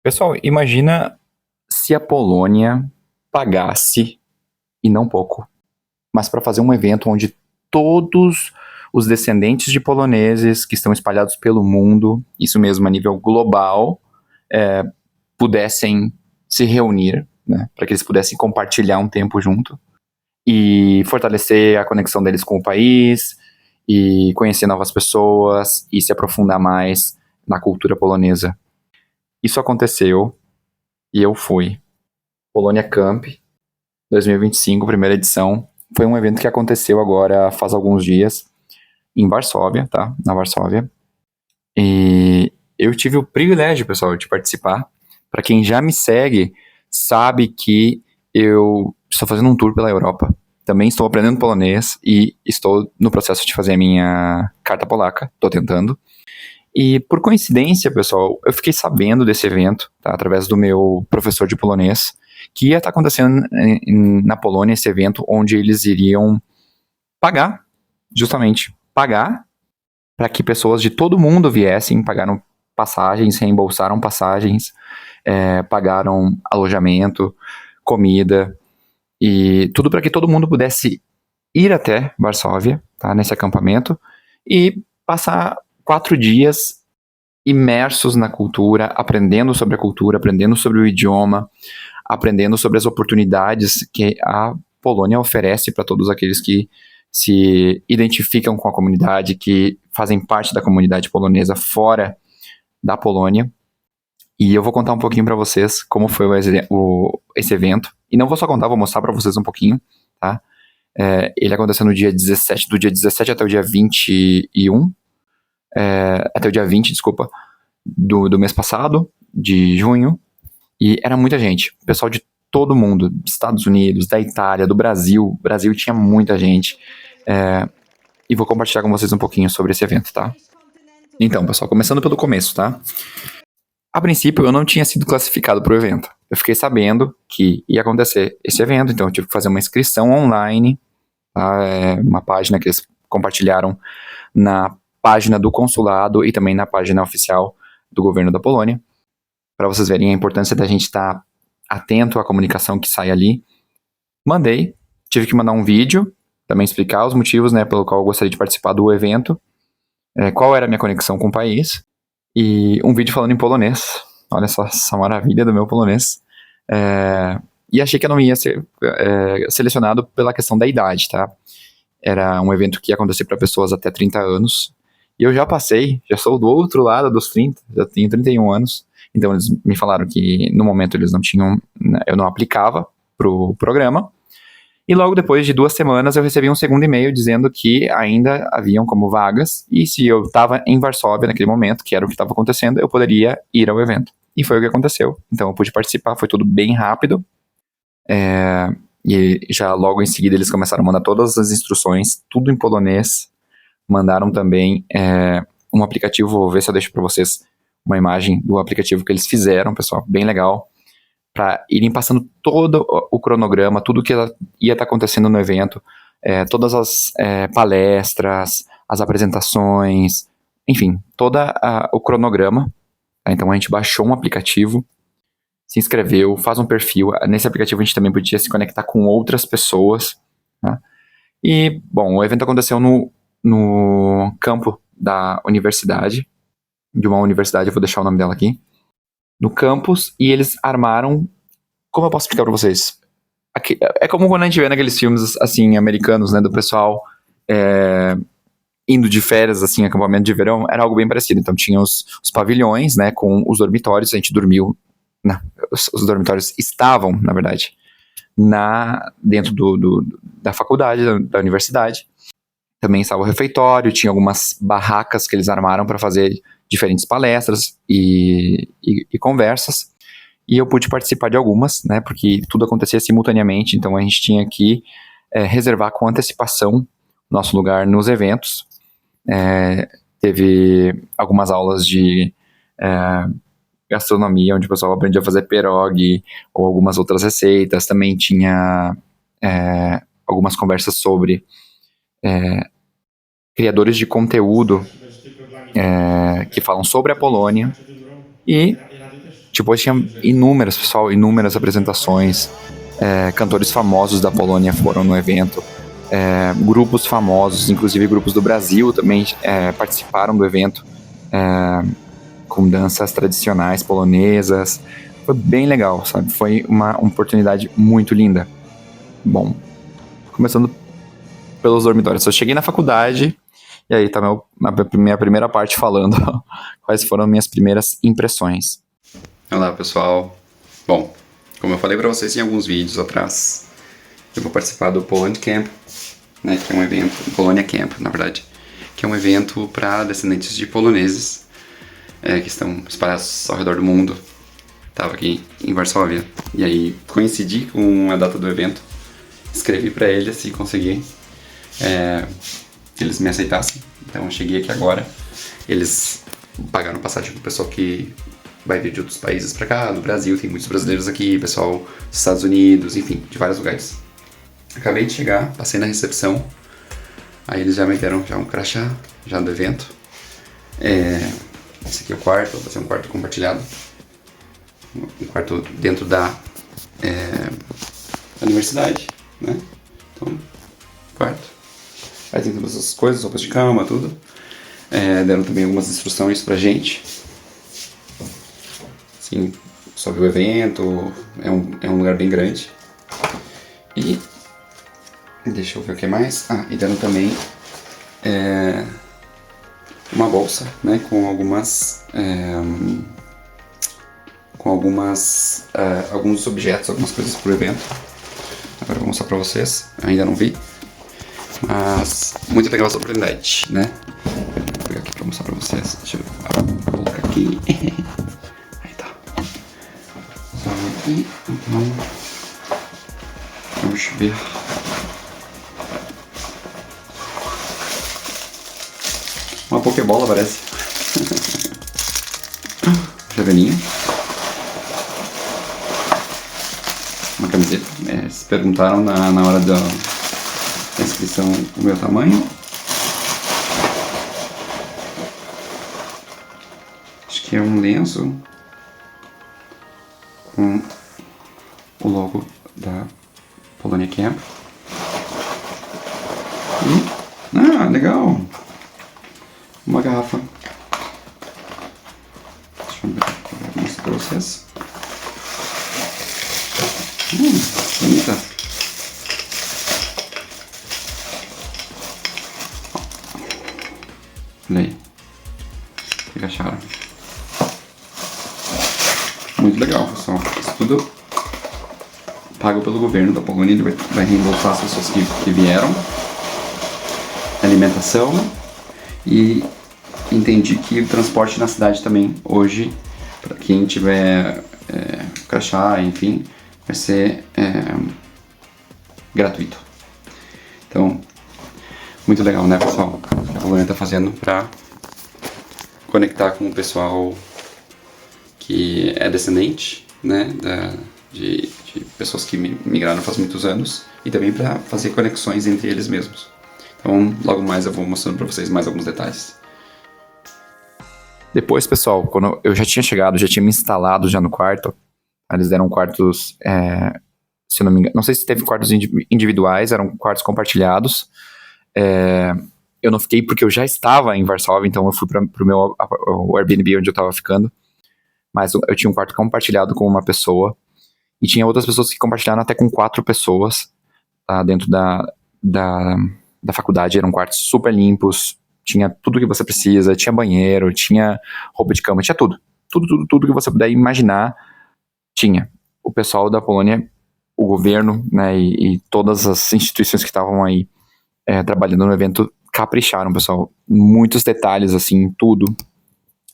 Pessoal, imagina se a Polônia pagasse, e não pouco, mas para fazer um evento onde todos os descendentes de poloneses que estão espalhados pelo mundo, isso mesmo a nível global, pudessem se reunir, né, para que eles pudessem compartilhar um tempo junto e fortalecer a conexão deles com o país e conhecer novas pessoas e se aprofundar mais na cultura polonesa. Isso aconteceu e eu fui. Polônia Camp 2025, primeira edição. Foi um evento que aconteceu agora faz alguns dias em Varsóvia, tá? Na Varsóvia. E eu tive o privilégio, pessoal, de participar. Para quem já me segue, sabe que eu estou fazendo um tour pela Europa. Também estou aprendendo polonês e estou no processo de fazer a minha carta polaca. Estou tentando. E por coincidência, pessoal, eu fiquei sabendo desse evento, tá? Através do meu professor de polonês, que ia estar acontecendo na Polônia esse evento onde eles iriam pagar, justamente, pagar para que pessoas de todo mundo viessem, pagaram passagens, reembolsaram passagens, pagaram alojamento, comida, e tudo para que todo mundo pudesse ir até Varsóvia, tá, nesse acampamento, e passar 4 dias imersos na cultura, aprendendo sobre a cultura, aprendendo sobre o idioma, aprendendo sobre as oportunidades que a Polônia oferece para todos aqueles que se identificam com a comunidade, que fazem parte da comunidade polonesa fora da Polônia. E eu vou contar um pouquinho para vocês como foi esse evento. E não vou só contar, vou mostrar para vocês um pouquinho, tá? Ele aconteceu no dia 17, do dia 17 até o dia 21, até o dia 20, desculpa, do mês passado, de junho, e era muita gente, pessoal de todo mundo, dos Estados Unidos, da Itália, do Brasil. Brasil tinha muita gente, e vou compartilhar com vocês um pouquinho sobre esse evento, tá? Então, pessoal, começando pelo começo, tá? A princípio, eu não tinha sido classificado para o evento. Eu fiquei sabendo que ia acontecer esse evento, então eu tive que fazer uma inscrição online, tá? Uma página que eles compartilharam na página do consulado e também na página oficial do governo da Polônia, para vocês verem a importância da gente estar atento à comunicação que sai ali. Mandei, tive que mandar um vídeo, também explicar os motivos, né, pelo qual eu gostaria de participar do evento, qual era a minha conexão com o país, e um vídeo falando em polonês. Olha só essa maravilha do meu polonês. E achei que eu não ia ser selecionado pela questão da idade, tá? Era um evento que ia acontecer para pessoas até 30 anos, e eu já passei, já sou do outro lado dos 30, já tenho 31 anos, então eles me falaram que no momento eles não tinham, eu não aplicava pro programa, e logo depois de 2 semanas eu recebi um segundo e-mail dizendo que ainda haviam como vagas, e se eu estava em Varsóvia naquele momento, que era o que estava acontecendo, eu poderia ir ao evento. E foi o que aconteceu, então eu pude participar, foi tudo bem rápido, e já logo em seguida eles começaram a mandar todas as instruções, tudo em polonês. Mandaram também um aplicativo, vou ver se eu deixo para vocês uma imagem do aplicativo que eles fizeram, pessoal, bem legal, para irem passando todo o cronograma, tudo que ia estar acontecendo no evento, todas as palestras, as apresentações, enfim, todo o cronograma. Tá? Então a gente baixou um aplicativo, se inscreveu, faz um perfil. Nesse aplicativo a gente também podia se conectar com outras pessoas. Tá? E, bom, o evento aconteceu no campo da universidade, de uma universidade, eu vou deixar o nome dela aqui, no campus, e eles armaram, como eu posso explicar pra vocês? Aqui, é como quando a gente vê naqueles filmes, assim, americanos, né, do pessoal indo de férias, assim, acampamento de verão, era algo bem parecido. Então tinha os pavilhões, né, com os dormitórios, a gente dormiu, não, os dormitórios estavam, na verdade, dentro da faculdade, da universidade. Também estava o refeitório, tinha algumas barracas que eles armaram para fazer diferentes palestras e conversas. E eu pude participar de algumas, né, porque tudo acontecia simultaneamente, então a gente tinha que reservar com antecipação nosso lugar nos eventos. Teve algumas aulas de gastronomia, onde o pessoal aprendia a fazer pierogi ou algumas outras receitas. Também tinha algumas conversas sobre criadores de conteúdo que falam sobre a Polônia, e Tipo, tinha inúmeras apresentações. Cantores famosos da Polônia foram no evento. Grupos famosos, inclusive grupos do Brasil também participaram do evento, com danças tradicionais polonesas. Foi bem legal, sabe? Foi uma oportunidade muito linda. Bom, começando pelos dormitórios. Eu cheguei na faculdade, e aí tá minha primeira parte falando quais foram minhas primeiras impressões. Olá, pessoal. Bom, como eu falei para vocês em alguns vídeos atrás, eu vou participar do Poland Camp, né, que é um evento, Polonia Camp, na verdade, que é um evento para descendentes de poloneses que estão espalhados ao redor do mundo. Estava aqui em Varsóvia, e aí coincidi com a data do evento, escrevi para eles e consegui que eles me aceitassem. Então eu cheguei aqui agora, eles pagaram passagem pro pessoal que vai vir de outros países pra cá, do Brasil, tem muitos brasileiros aqui, pessoal dos Estados Unidos, enfim, de vários lugares. Acabei de chegar, passei na recepção, aí eles já me deram um crachá, já do evento. Esse aqui é o quarto, vai ser um quarto compartilhado, um quarto dentro da universidade, né? Então, quarto. Aí tem todas essas coisas, roupas de cama, tudo. Deram também algumas instruções pra gente. Assim, sobre o evento, é um lugar bem grande. E deixa eu ver o que mais. E deram também uma bolsa, né, com alguns objetos, algumas coisas pro evento. Agora eu vou mostrar pra vocês, eu ainda não vi. Mas muito legal essa oportunidade, né? Vou pegar aqui pra mostrar pra vocês. Deixa eu colocar aqui. Aí tá. Aqui, então. Vamos ver. Uma pokebola parece. Javelinha. Uma camiseta. Eles perguntaram na hora da inscrição o meu tamanho. Acho que é um lenço com o logo da Polonia Camp. Legal! Uma garrafa. Deixa eu mostrar pra vocês. Bonita. Olha aí. O que acharam? Muito legal, pessoal. Isso tudo pago pelo governo da Polônia. Ele vai reembolsar as pessoas que vieram. Alimentação. E entendi que o transporte na cidade também, hoje, para quem tiver crachá, enfim, vai ser gratuito. Então, muito legal, né, pessoal? O que a Polônia está fazendo para conectar com o pessoal que é descendente, né, de pessoas que migraram faz muitos anos, e também para fazer conexões entre eles mesmos. Então, logo mais eu vou mostrando para vocês mais alguns detalhes. Depois, pessoal, quando eu já tinha chegado, já tinha me instalado já no quarto, eles deram quartos, se eu não me engano, não sei se teve quartos individuais, eram quartos compartilhados. Eu não fiquei porque eu já estava em Varsóvia, então eu fui pro meu o Airbnb onde eu estava ficando. Mas eu tinha um quarto compartilhado com uma pessoa, e tinha outras pessoas que compartilharam até com 4 pessoas, tá, dentro da faculdade. Eram quartos super limpos, tinha tudo que você precisa, tinha banheiro, tinha roupa de cama, tinha tudo. Tudo que você puder imaginar, tinha. O pessoal da Polônia, o governo, né, e todas as instituições que estavam aí trabalhando no evento, capricharam, pessoal. Muitos detalhes, assim, tudo.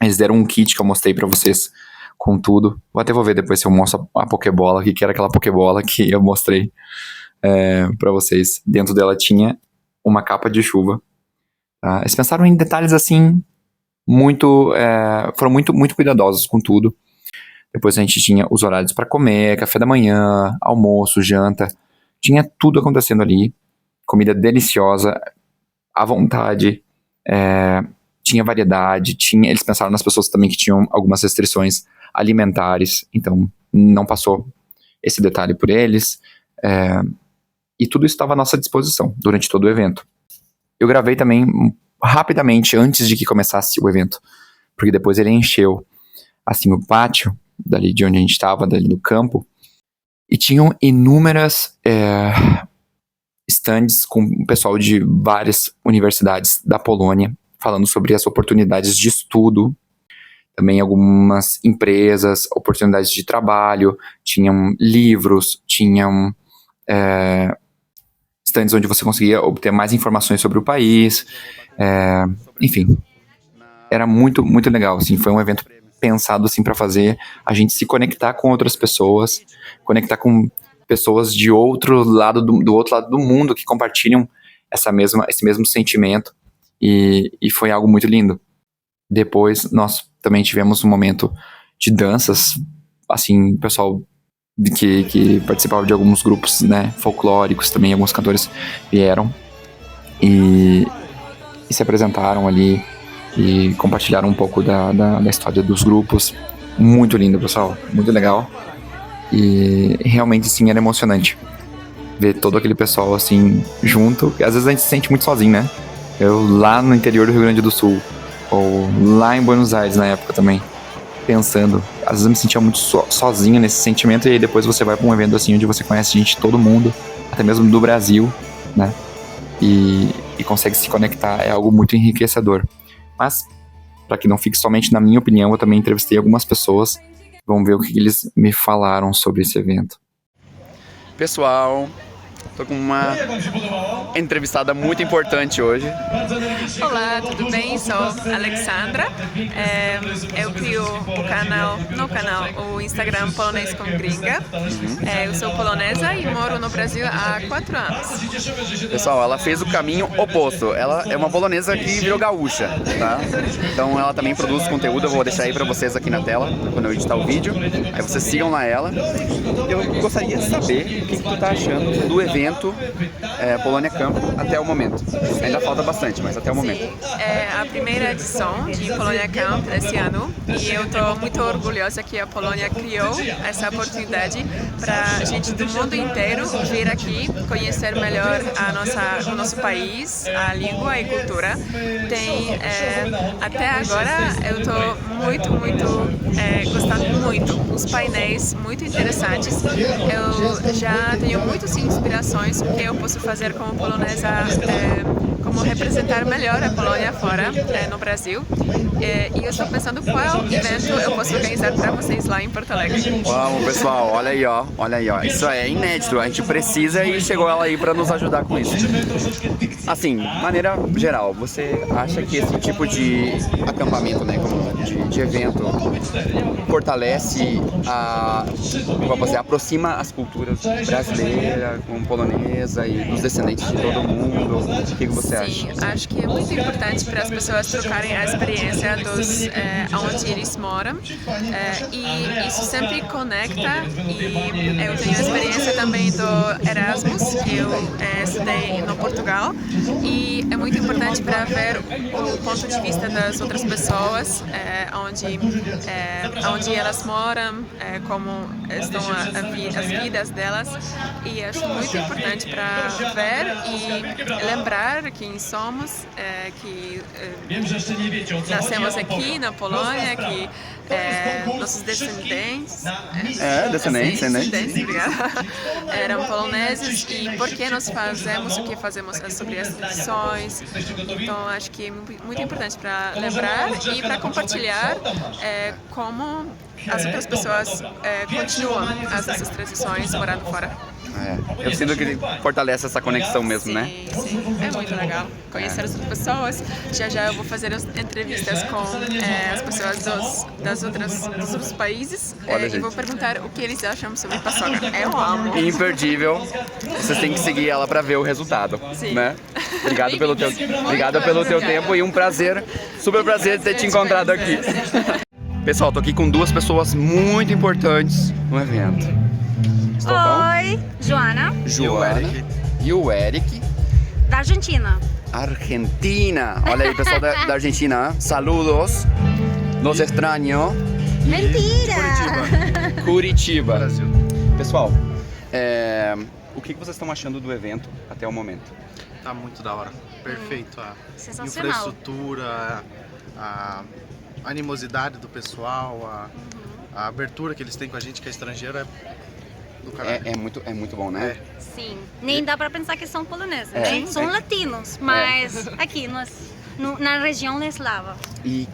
Eles deram um kit que eu mostrei pra vocês com tudo. Vou até ver depois se eu mostro a Pokébola, que era aquela Pokébola que eu mostrei pra vocês. Dentro dela tinha uma capa de chuva. Tá? Eles pensaram em detalhes assim, foram muito cuidadosos com tudo. Depois a gente tinha os horários para comer, café da manhã, almoço, janta. Tinha tudo acontecendo ali. Comida deliciosa, à vontade. Tinha variedade. Eles pensaram nas pessoas também que tinham algumas restrições alimentares, então não passou esse detalhe por eles, e tudo isso estava à nossa disposição durante todo o evento. Eu gravei também rapidamente antes de que começasse o evento, porque depois ele encheu assim o pátio dali de onde a gente estava, dali do campo, e tinham inúmeras stands com o pessoal de várias universidades da Polônia, falando sobre as oportunidades de estudo, também algumas empresas, oportunidades de trabalho, tinham livros, tinham stands onde você conseguia obter mais informações sobre o país, enfim, era muito, muito legal, assim, foi um evento pensado assim para fazer a gente se conectar com outras pessoas, conectar com pessoas de outro lado do outro lado do mundo que compartilham esse mesmo sentimento, e foi algo muito lindo. Depois nós também tivemos um momento de danças, assim, pessoal que participava de alguns grupos, né, folclóricos também, alguns cantores vieram e se apresentaram ali e compartilharam um pouco da história dos grupos. Muito lindo, pessoal, muito legal. E realmente, sim, era emocionante ver todo aquele pessoal, assim, junto. Às vezes a gente se sente muito sozinho, né? Eu lá no interior do Rio Grande do Sul, ou lá em Buenos Aires na época também, pensando. Às vezes eu me sentia muito sozinho nesse sentimento, e aí depois você vai pra um evento assim, onde você conhece gente de todo mundo, até mesmo do Brasil, né? E consegue se conectar, é algo muito enriquecedor. Mas, para que não fique somente na minha opinião, eu também entrevistei algumas pessoas. Vamos ver o que eles me falaram sobre esse evento. Pessoal, tô com uma entrevistada muito importante hoje. Olá, tudo bem? Sou Alexandra. Eu crio o Instagram Polonês com Gringa. Eu sou polonesa e moro no Brasil há 4 anos. Pessoal, ela fez o caminho oposto. Ela é uma polonesa que virou gaúcha, tá? Então ela também produz conteúdo, eu vou deixar aí pra vocês aqui na tela, quando eu editar o vídeo. Aí vocês sigam lá ela. Eu gostaria de saber o que tu tá achando do evento Polônia Camp até o momento. Ainda falta bastante, mas até o momento. É a primeira edição de Polônia Camp desse ano e eu estou muito orgulhosa que a Polônia criou essa oportunidade para gente do mundo inteiro vir aqui conhecer melhor o nosso país, a língua e cultura. Até agora eu estou gostando muito. Os painéis muito interessantes. Eu já tenho muitas inspirações que eu posso fazer como polonesa, como representar melhor a Polônia fora, no Brasil. E eu estou pensando qual evento eu posso organizar para vocês lá em Porto Alegre. Vamos, pessoal, olha aí, ó. Isso é inédito, a gente precisa e chegou ela aí para nos ajudar com isso. Assim, maneira geral, você acha que esse tipo de acampamento, né, de evento, fortalece aproxima as culturas brasileira com polonesa e dos descendentes de todo mundo? O que você acha? Sim, acho que é muito importante para as pessoas trocarem a experiência onde eles moram, e isso sempre conecta. E eu tenho a experiência também do Erasmus, que eu estudei no Portugal, e é muito importante para ver o ponto de vista das outras pessoas, onde elas moram, como estão as vidas delas, e acho muito importante para ver e lembrar quem somos, que nascemos aqui na Polônia, que nossos descendentes, obrigada, eram poloneses, e por que nós fazemos o que fazemos sobre as tradições. Então acho que é muito importante para lembrar e para compartilhar como as outras pessoas continuam essas tradições morando fora. Eu sinto que fortalece essa conexão mesmo, né? Sim, é muito legal conhecer as outras pessoas. Já eu vou fazer as entrevistas com as pessoas dos outros países, e vou perguntar o que eles acham sobre paçoca. Eu amo. Imperdível. Vocês têm que seguir ela para ver o resultado, né? Obrigado pelo teu tempo e um prazer, super prazer de ter te encontrado aqui. Pessoal, tô aqui com duas pessoas muito importantes no evento. Oi, Joana. E o Eric. Da Argentina. Argentina. Olha aí, pessoal da Argentina. Saludos. Los extraño. Mentira! Curitiba. Brasil. Pessoal, o que vocês estão achando do evento até o momento? Tá muito da hora. Perfeito. A Sensacional. infraestrutura, a animosidade do pessoal, a abertura que eles têm com a gente que é estrangeiro é do caralho. É muito bom, né? Sim. Nem dá pra pensar que são poloneses, É. né? São latinos, mas aqui na região eslava. E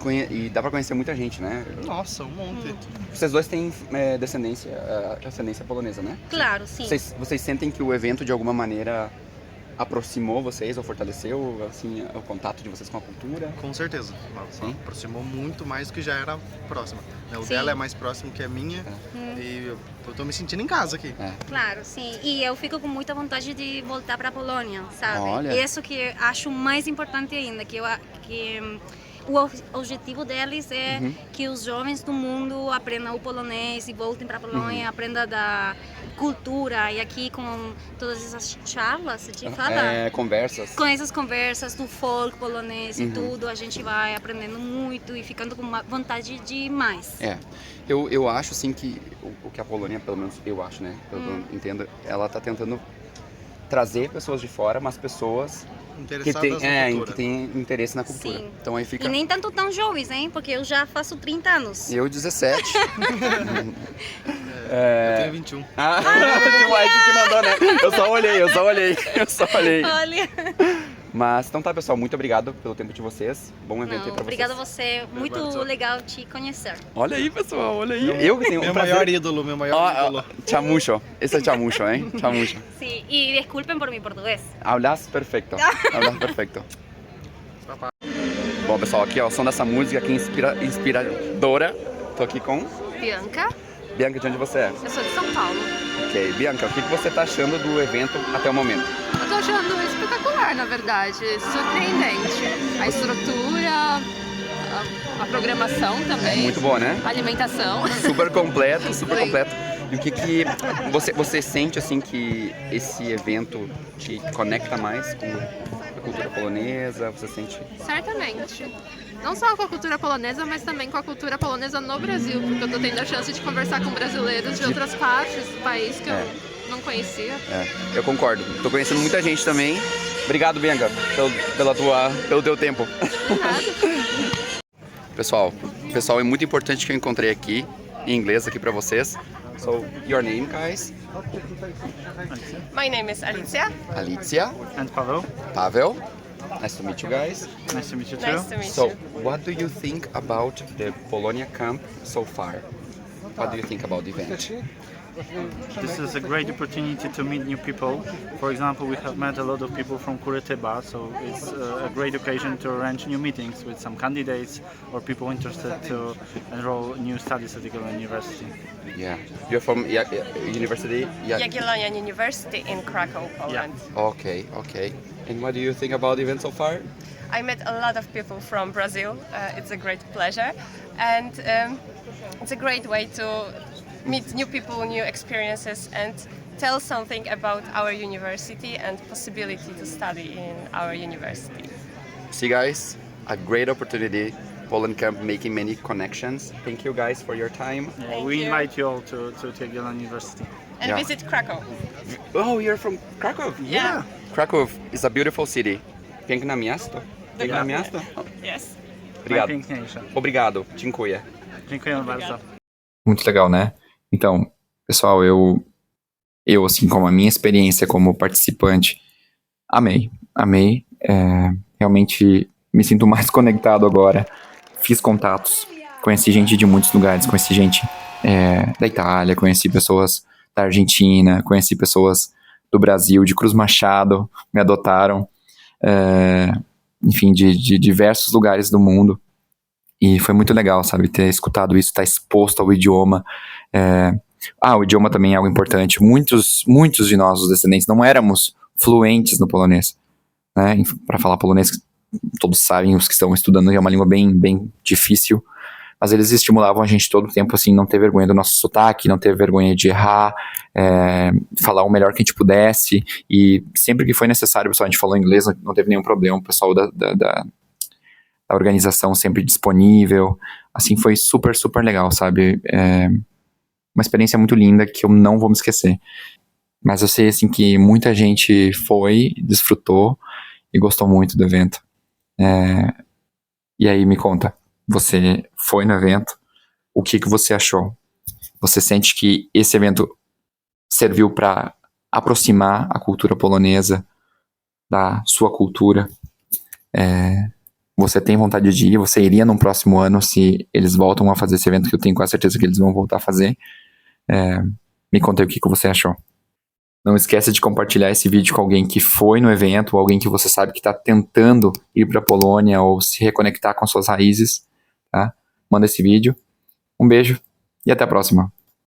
dá pra conhecer muita gente, né? Nossa, um monte. Vocês dois têm descendência polonesa, né? Claro, sim. Vocês sentem que o evento de alguma maneira aproximou vocês ou fortaleceu assim o contato de vocês com a cultura? Com certeza. Sim. Aproximou muito mais do que já era próxima. O Sim. dela é mais próximo que a minha e eu tô me sentindo em casa aqui. Claro, sim. E eu fico com muita vontade de voltar para a Polônia, sabe? Olha. Isso que acho mais importante ainda, que o objetivo deles é que os jovens do mundo aprendam o polonês e voltem para a Polônia, aprendam da cultura. E aqui com todas essas charlas, a gente fala... Conversas. Com essas conversas do folk polonês e tudo, a gente vai aprendendo muito e ficando com uma vontade de mais. Eu acho assim que o que a Polônia, pelo menos eu acho, né? Pelo que eu entendo, ela tá tentando trazer pessoas de fora, mas pessoas Interessadas na cultura. que tem interesse na cultura. Sim. Então aí fica... E nem tanto tão jovens, hein? Porque eu já faço 30 anos. Eu 17. Eu tenho 21. O Mike que mandou, né? Eu só olhei. Olha. Mas, então tá, pessoal, muito obrigado pelo tempo de vocês. Bom evento aí pra Obrigada a vocês. você. Muito legal te conhecer. Olha aí, pessoal, olha aí. Eu que tenho Meu um prazer. maior ídolo, meu maior ídolo. Chamucho. Esse é Chamucho, hein? Chamucho. Sí, y disculpen por mi portugués. Hablas perfeito. Hablas perfeito. Bom, pessoal, aqui ó, o som dessa música aqui inspiradora. Tô aqui com Bianca, Bianca, de onde você é? eu sou de São Paulo. Ok, Bianca, o que você tá achando do evento até o momento? Eu tô achando espetacular, na verdade, surpreendente. A estrutura, a programação também. Muito bom, né? A alimentação. Super completo, super Sim. completo. E o que você sente assim que esse evento te conecta mais com a cultura polonesa? Você sente? Certamente. Não só com a cultura polonesa, mas também com a cultura polonesa no Brasil, porque eu tô tendo a chance de conversar com brasileiros de outras partes do país que eu não conhecia. Eu concordo. Tô conhecendo muita gente também. Obrigado, Bianca, pelo teu tempo. Pessoal, é muito importante que eu encontrei aqui em inglês aqui pra vocês. So, your name, guys? My name is Alicia. Alicia, And Pavel, Pavel. Nice to meet you guys. nice to meet you too. Nice to meet So, you. what do you think about the Polonia camp so far? What do you think about the event? This is a great opportunity to meet new people. For example, we have met a lot of people from Curitiba, so it's a great occasion to arrange new meetings with some candidates or people interested to enroll new studies at the Jagiellonian University. Yeah. You're from university? Yeah. Jagiellonian University in Krakow, Poland. Okay. And what do you think about the event so far? I met a lot of people from Brazil. It's a great pleasure, and it's a great way to meet new people, new experiences, and tell something about our university and possibility to study in our university. See, guys, a great opportunity. Poland camp making many connections. Thank you guys for your time. Thank We you. invite you all to Jagiellonian University. And Yeah. visit Krakow. Oh, you're from Krakow? Yeah. Krakow is a beautiful city. Piękne miasto. Piękne miasto? Yes. Obrigado. Najpiękniejsze. Obrigado. Dziękuję. Dziękujemy bardzo. Muito legal, né? Então, pessoal, eu assim, como a minha experiência como participante, amei. Realmente me sinto mais conectado agora. Fiz contatos, conheci gente de muitos lugares, conheci gente da Itália, conheci pessoas da Argentina, conheci pessoas do Brasil, de Cruz Machado, me adotaram, enfim, de diversos lugares do mundo. E foi muito legal, sabe, ter escutado isso, estar exposto ao idioma. O idioma também é algo importante. Muitos de nós, os descendentes, não éramos fluentes no polonês, né? Para falar polonês, todos sabem, os que estão estudando, é uma língua bem difícil, mas eles estimulavam a gente todo o tempo, assim, não ter vergonha do nosso sotaque, não ter vergonha de errar, falar o melhor que a gente pudesse, e sempre que foi necessário, pessoal, a gente falou inglês, não teve nenhum problema. O pessoal da organização sempre disponível. Assim, foi super, super legal, sabe? Uma experiência muito linda que eu não vou me esquecer. Mas eu sei, assim, que muita gente foi, desfrutou e gostou muito do evento. E aí, me conta, você foi no evento, o que você achou? Você sente que esse evento serviu para aproximar a cultura polonesa da sua cultura? Você tem vontade de ir? Você iria no próximo ano se eles voltam a fazer esse evento, que eu tenho quase certeza que eles vão voltar a fazer? Me conta aí o que você achou. Não esqueça de compartilhar esse vídeo com alguém que foi no evento, ou alguém que você sabe que está tentando ir para a Polônia ou se reconectar com suas raízes, tá? Manda esse vídeo. Um beijo e até a próxima.